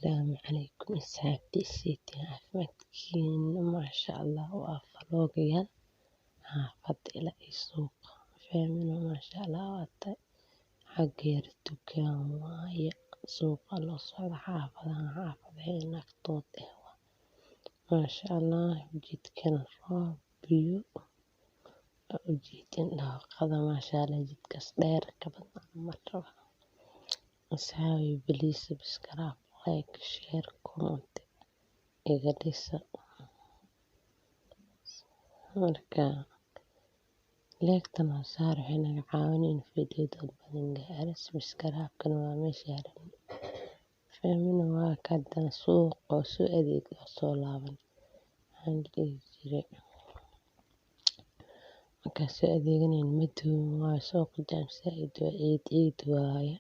السلام عليكم أصحابتي السيتي عافمتكين ما شاء الله وافلوقيا حافظ إلى السوق فاهمين ما شاء الله واتي حقير الدكان وهي سوق الأصول حافظين نكتوت إهوة ما شاء الله جيت كان رابيو وجيت إنها قضى ما شاء الله جيت كسدير كبدنا مرة أصحابي بليس بسكراف لايك شير كومنت iga dhisa marka leegtana saar waxay naga caawineen fideo dad badan gaara subscribe-kana waa meesha yaran fahmin waa kadan suuq oo soo adeeg oo soo laaban waxaan dhihi jiray markaa soo adeeganeen madow waa suuq jaam saaid waa ciid waaye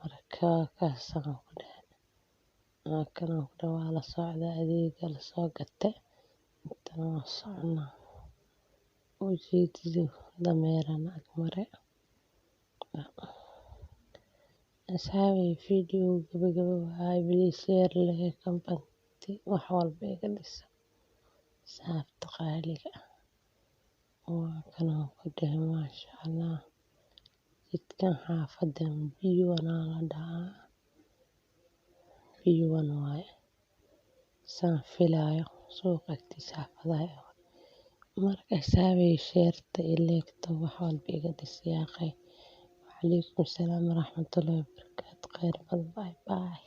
marka kaasaan ku dhahay kana ku dhawaa la socda adeega la soo gatay intana waa socnaa ujeedido dameerana ag mare asxaabay video gabagaba waxaa bilis sheer leh kambanti wax walba iga dhisa saabta qaaliga waa kana ku dhahay maasha allah jidkan xaafadan biyuwana la dhahaa biyuwana waaye saan filaayo suuq agtiisa xaafadaha marka asxaabay sheerta ileegta wax walba iga dhis yaaqay وعليكم السلام ورحمة الله وبركاته خير باي باي